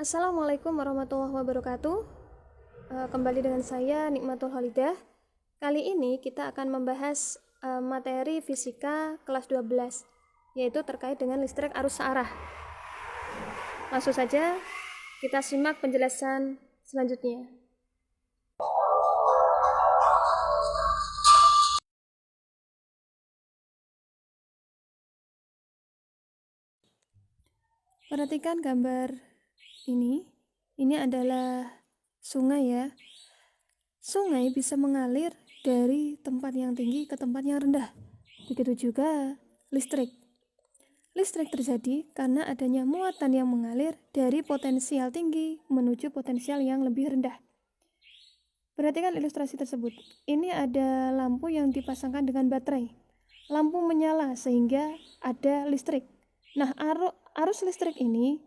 Assalamualaikum warahmatullahi wabarakatuh. Kembali dengan saya Nikmatul Halidah. Kali ini kita akan membahas materi fisika kelas 12, yaitu terkait dengan listrik arus searah. Langsung saja kita simak penjelasan selanjutnya. Perhatikan gambar ini adalah sungai ya. Sungai bisa mengalir dari tempat yang tinggi ke tempat yang rendah. Begitu juga listrik. Listrik terjadi karena adanya muatan yang mengalir dari potensial tinggi menuju potensial yang lebih rendah. Perhatikan ilustrasi tersebut. Ini ada lampu yang dipasangkan dengan baterai. Lampu menyala sehingga ada listrik. Nah, arus listrik ini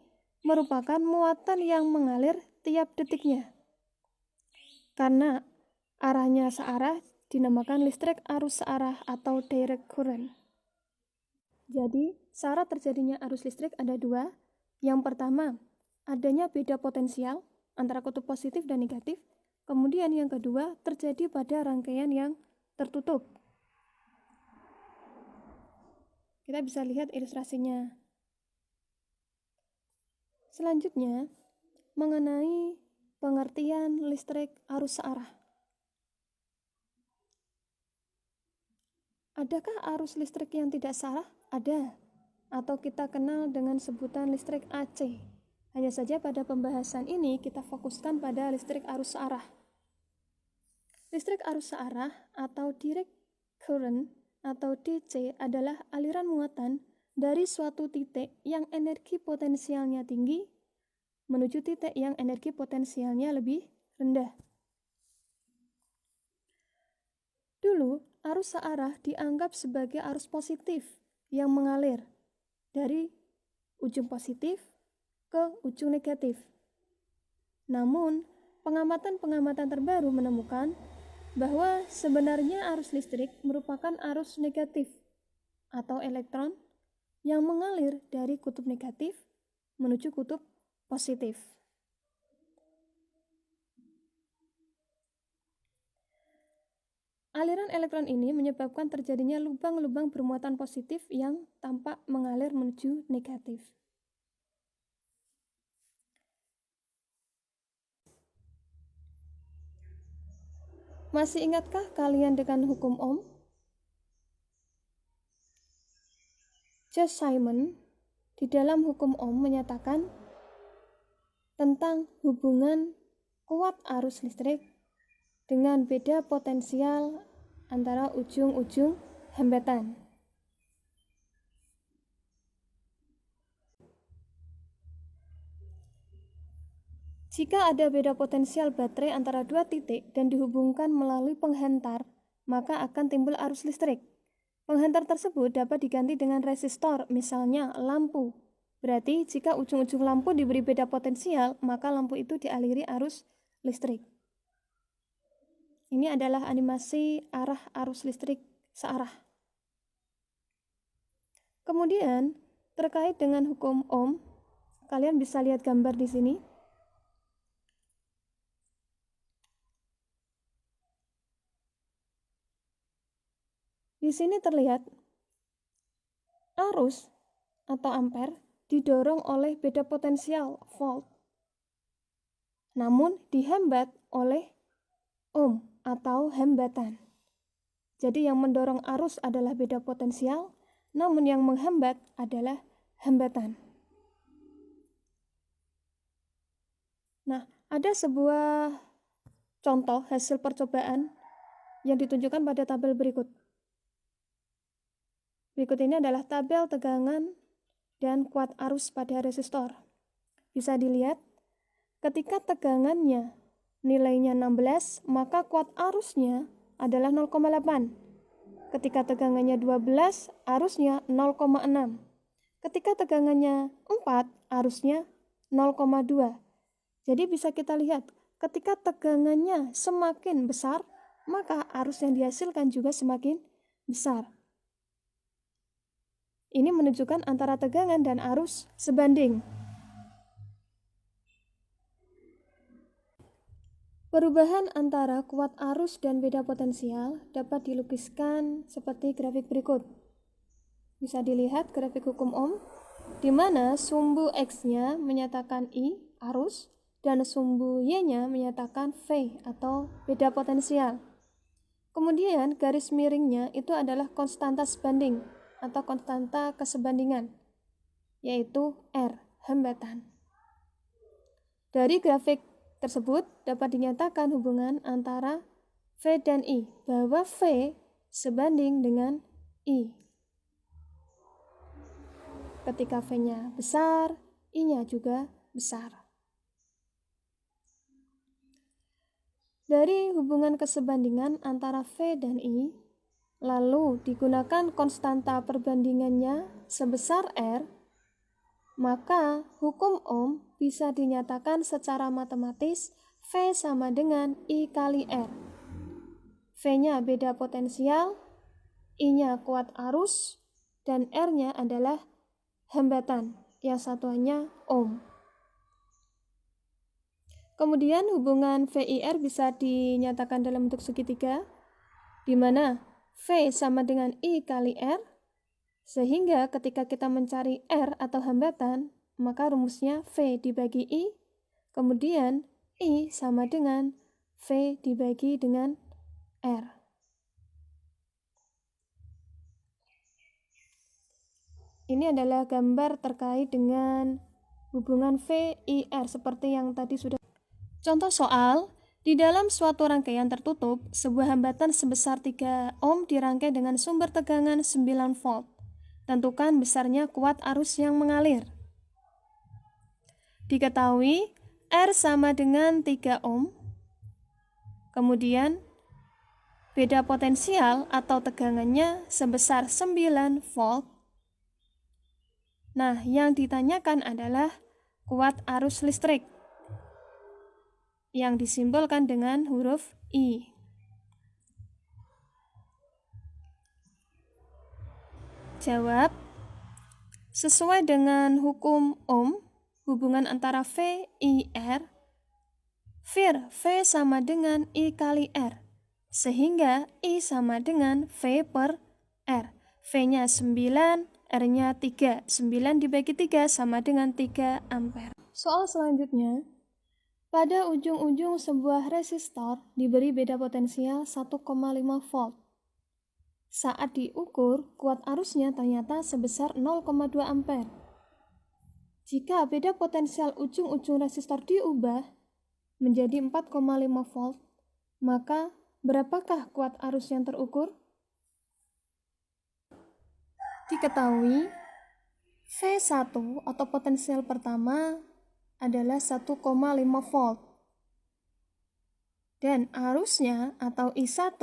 merupakan muatan yang mengalir tiap detiknya. Karena arahnya searah, dinamakan listrik arus searah atau direct current. Jadi, syarat terjadinya arus listrik ada dua. Yang pertama, adanya beda potensial antara kutub positif dan negatif. Kemudian yang kedua, terjadi pada rangkaian yang tertutup. Kita bisa lihat ilustrasinya. Selanjutnya, mengenai pengertian listrik arus searah. Adakah arus listrik yang tidak searah? Ada, atau kita kenal dengan sebutan listrik AC. Hanya saja pada pembahasan ini kita fokuskan pada listrik arus searah. Listrik arus searah atau direct current atau DC adalah aliran muatan dari suatu titik yang energi potensialnya tinggi menuju titik yang energi potensialnya lebih rendah. Dulu, arus searah dianggap sebagai arus positif yang mengalir dari ujung positif ke ujung negatif. Namun, pengamatan-pengamatan terbaru menemukan bahwa sebenarnya arus listrik merupakan arus negatif atau elektron yang mengalir dari kutub negatif menuju kutub positif. Aliran elektron ini menyebabkan terjadinya lubang-lubang bermuatan positif yang tampak mengalir menuju negatif. Masih ingatkah kalian dengan hukum Ohm? Josh Simon di dalam hukum Ohm menyatakan tentang hubungan kuat arus listrik dengan beda potensial antara ujung-ujung hambatan. Jika ada beda potensial baterai antara dua titik dan dihubungkan melalui penghantar, maka akan timbul arus listrik. Penghantar tersebut dapat diganti dengan resistor, misalnya lampu. Berarti jika ujung-ujung lampu diberi beda potensial, maka lampu itu dialiri arus listrik. Ini adalah animasi arah arus listrik searah. Kemudian, terkait dengan hukum Ohm, kalian bisa lihat gambar di sini. Di sini terlihat arus atau ampere didorong oleh beda potensial volt, namun dihambat oleh ohm atau hambatan. Jadi yang mendorong arus adalah beda potensial, namun yang menghambat adalah hambatan. Nah, ada sebuah contoh hasil percobaan yang ditunjukkan pada tabel berikut. Berikut ini adalah tabel tegangan dan kuat arus pada resistor. Bisa dilihat, ketika tegangannya nilainya 16, maka kuat arusnya adalah 0,8. Ketika tegangannya 12, arusnya 0,6. Ketika tegangannya 4, arusnya 0,2. Jadi bisa kita lihat, ketika tegangannya semakin besar, maka arus yang dihasilkan juga semakin besar. Ini menunjukkan antara tegangan dan arus sebanding. Perubahan antara kuat arus dan beda potensial dapat dilukiskan seperti grafik berikut. Bisa dilihat grafik hukum Ohm, di mana sumbu X-nya menyatakan I, arus, dan sumbu Y-nya menyatakan V atau beda potensial. Kemudian garis miringnya itu adalah konstanta sebanding atau konstanta kesebandingan, yaitu R, hambatan. Dari grafik tersebut dapat dinyatakan hubungan antara V dan I, bahwa V sebanding dengan I. Ketika V-nya besar, I-nya juga besar. Dari hubungan kesebandingan antara V dan I, lalu digunakan konstanta perbandingannya sebesar R, maka hukum Ohm bisa dinyatakan secara matematis V sama dengan I kali R. V-nya beda potensial, I-nya kuat arus, dan R-nya adalah hambatan, yang satuannya Ohm. Kemudian hubungan VIR bisa dinyatakan dalam bentuk segitiga, di mana V sama dengan I kali R, sehingga ketika kita mencari R atau hambatan, maka rumusnya V dibagi I, kemudian I sama dengan V dibagi dengan R. Ini adalah gambar terkait dengan hubungan VIR seperti yang tadi sudah. Contoh soal, di dalam suatu rangkaian tertutup, sebuah hambatan sebesar 3 ohm dirangkai dengan sumber tegangan 9 volt. Tentukan besarnya kuat arus yang mengalir. Diketahui R sama dengan 3 ohm. Kemudian, beda potensial atau tegangannya sebesar 9 volt. Nah, yang ditanyakan adalah kuat arus listrik, yang disimbolkan dengan huruf I. Jawab, sesuai dengan hukum Ohm, hubungan antara V, I, R, V sama dengan I kali R, sehingga I sama dengan V per R. V-nya 9, R-nya 3. 9 dibagi 3 sama dengan 3 ampere. Soal selanjutnya, pada ujung-ujung sebuah resistor diberi beda potensial 1,5 volt. Saat diukur, kuat arusnya ternyata sebesar 0,2 ampere. Jika beda potensial ujung-ujung resistor diubah menjadi 4,5 volt, maka berapakah kuat arus yang terukur? Diketahui, V1 atau potensial pertama adalah 1,5 volt dan arusnya atau I1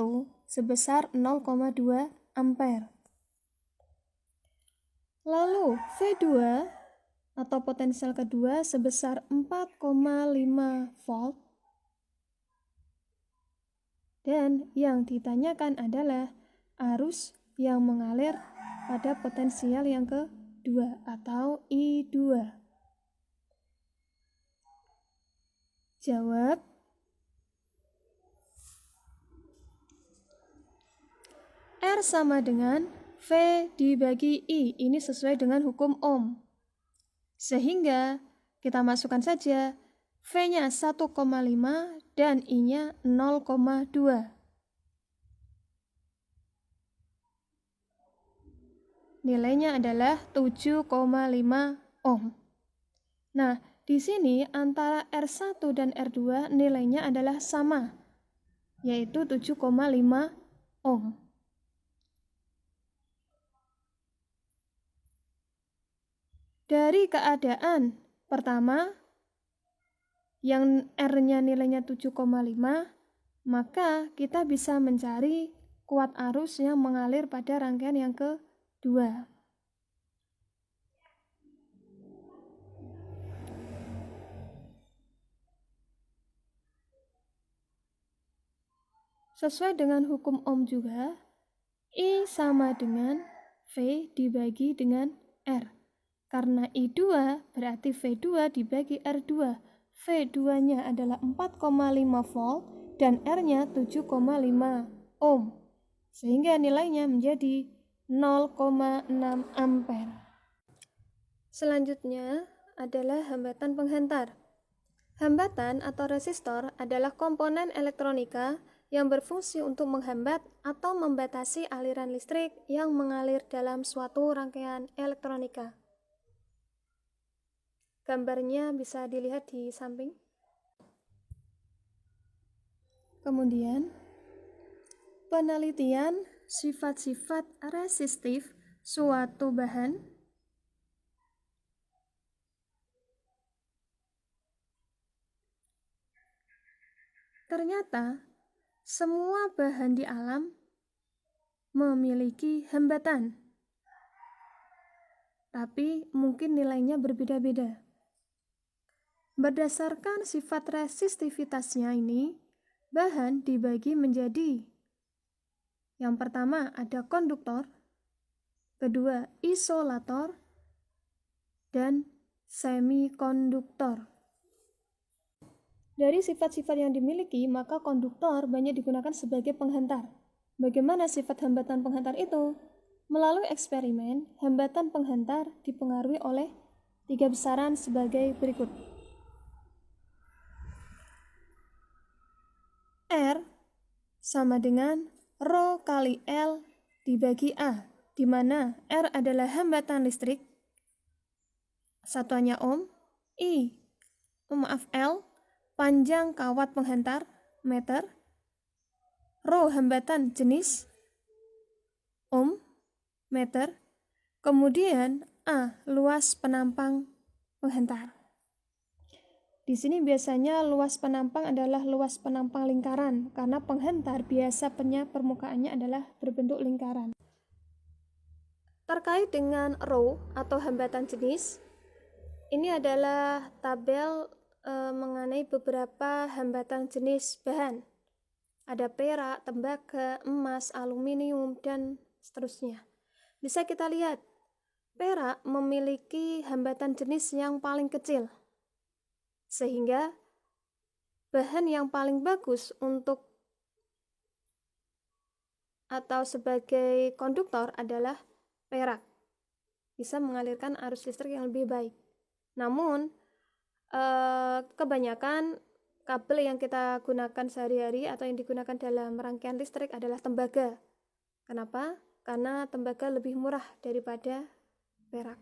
sebesar 0,2 ampere. Lalu V2 atau potensial kedua sebesar 4,5 volt dan yang ditanyakan adalah arus yang mengalir pada potensial yang kedua atau I2. Jawab, R sama dengan V dibagi I. Ini sesuai dengan hukum Ohm. Sehingga kita masukkan saja V-nya 1,5 dan I-nya 0,2. Nilainya adalah 7,5 ohm. Nah, di sini antara R1 dan R2 nilainya adalah sama, yaitu 7,5 ohm. Dari keadaan pertama, yang R-nya nilainya 7,5, maka kita bisa mencari kuat arus yang mengalir pada rangkaian yang kedua. Sesuai dengan hukum Ohm juga, I sama dengan V dibagi dengan R. Karena I2 berarti V2 dibagi R2. V2-nya adalah 4,5 volt dan R-nya 7,5 ohm. Sehingga nilainya menjadi 0,6 ampere. Selanjutnya adalah hambatan penghantar. Hambatan atau resistor adalah komponen elektronika yang berfungsi untuk menghambat atau membatasi aliran listrik yang mengalir dalam suatu rangkaian elektronika. Gambarnya bisa dilihat di samping. Kemudian, penelitian sifat-sifat resistif suatu bahan. Ternyata, semua bahan di alam memiliki hambatan, tapi mungkin nilainya berbeda-beda. Berdasarkan sifat resistivitasnya ini, bahan dibagi menjadi: yang pertama ada konduktor, kedua isolator, dan semikonduktor. Dari sifat-sifat yang dimiliki, maka konduktor banyak digunakan sebagai penghantar. Bagaimana sifat hambatan penghantar itu? Melalui eksperimen, hambatan penghantar dipengaruhi oleh 3 besaran sebagai berikut. R sama dengan Rho kali L dibagi A, di mana R adalah hambatan listrik, satuannya ohm, L panjang kawat penghantar, meter, Rho hambatan jenis, ohm, meter, kemudian A luas penampang penghantar. Di sini biasanya luas penampang adalah luas penampang lingkaran, karena penghantar biasanya permukaannya adalah berbentuk lingkaran. Terkait dengan Rho atau hambatan jenis, ini adalah tabel mengenai beberapa hambatan jenis bahan. Ada perak, tembaga, emas, aluminium, dan seterusnya. Bisa kita lihat, perak memiliki hambatan jenis yang paling kecil, sehingga bahan yang paling bagus untuk atau sebagai konduktor adalah perak. Bisa mengalirkan arus listrik yang lebih baik. Namun, kebanyakan kabel yang kita gunakan sehari-hari atau yang digunakan dalam rangkaian listrik adalah tembaga. Kenapa? Karena tembaga lebih murah daripada perak.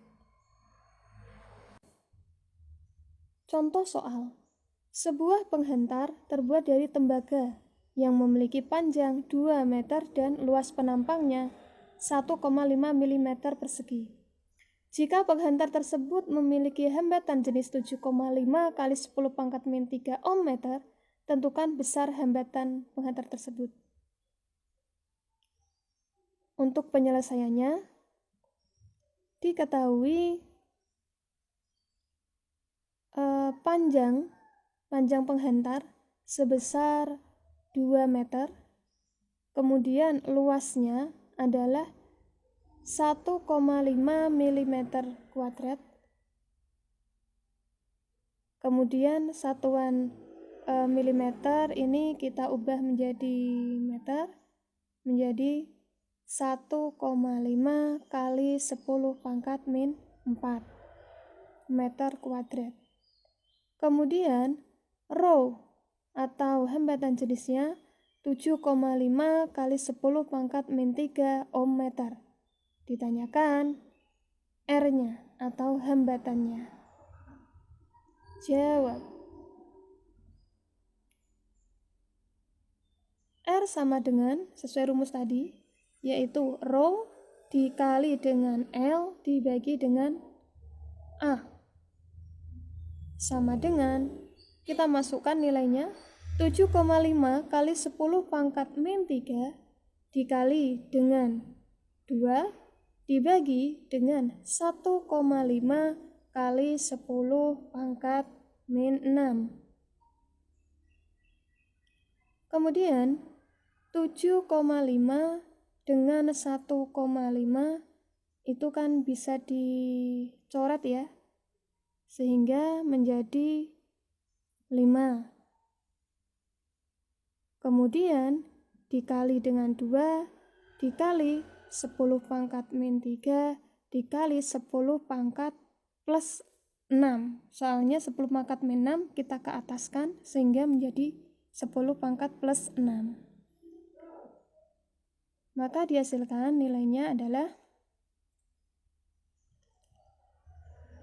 Contoh soal. Sebuah penghantar terbuat dari tembaga yang memiliki panjang 2 meter dan luas penampangnya 1,5 mm persegi. Jika penghantar tersebut memiliki hambatan jenis 7,5 kali 10 pangkat min 3 ohm meter, tentukan besar hambatan penghantar tersebut. Untuk penyelesaiannya, diketahui panjang penghantar sebesar 2 meter, kemudian luasnya adalah 1,5 mm kuadrat, kemudian satuan milimeter ini kita ubah menjadi meter, menjadi 1,5 kali 10 pangkat min 4 meter kuadrat. Kemudian Rho atau hambatan jenisnya 7,5 kali 10 pangkat min 3 ohm meter. Ditanyakan R-nya atau hambatannya. Jawab. R sama dengan sesuai rumus tadi, yaitu Rho dikali dengan L dibagi dengan A. Sama dengan, kita masukkan nilainya 7,5 kali 10 pangkat min 3 dikali dengan 2 dibagi dengan 1,5 kali 10 pangkat min 6. Kemudian 7,5 dengan 1,5 itu kan bisa dicoret ya, sehingga menjadi 5. Kemudian dikali dengan 2 dikali 10 pangkat min 3 dikali 10 pangkat plus 6. Soalnya 10 pangkat min 6 kita ke ataskan sehingga menjadi 10 pangkat plus 6. Maka dihasilkan nilainya adalah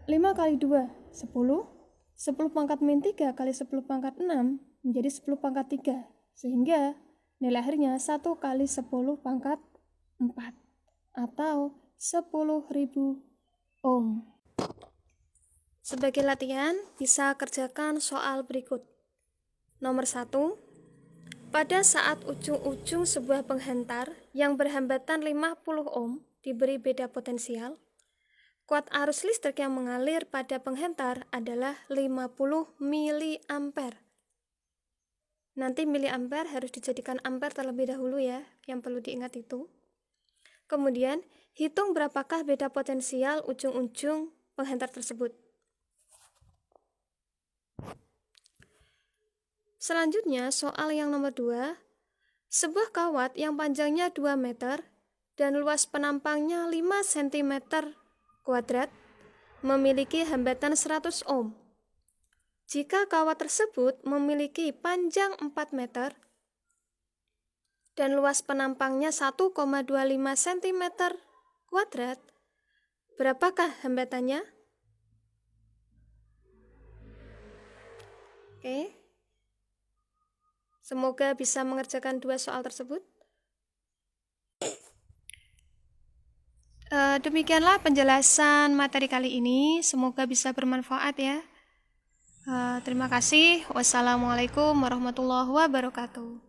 5 kali 2, 10. 10 pangkat min 3 kali 10 pangkat 6 menjadi 10 pangkat 3. Sehingga nilai akhirnya 1 kali 10 pangkat 4 atau 10.000 ohm. Sebagai latihan, bisa kerjakan soal berikut. Nomor 1. Pada saat ujung-ujung sebuah penghantar yang berhambatan 50 ohm diberi beda potensial, kuat arus listrik yang mengalir pada penghantar adalah 50 mA. Nanti miliampere harus dijadikan ampere terlebih dahulu ya, yang perlu diingat itu. Kemudian, hitung berapakah beda potensial ujung-ujung penghantar tersebut. Selanjutnya, soal yang nomor 2. Sebuah kawat yang panjangnya 2 meter dan luas penampangnya 5 cm kuadrat memiliki hambatan 100 ohm. Jika kawat tersebut memiliki panjang 4 meter dan luas penampangnya 1,25 cm kuadrat, berapakah hambatannya? Oke. Semoga bisa mengerjakan 2 soal tersebut. Demikianlah penjelasan materi kali ini. Semoga bisa bermanfaat ya. Terima kasih. Wassalamualaikum warahmatullahi wabarakatuh.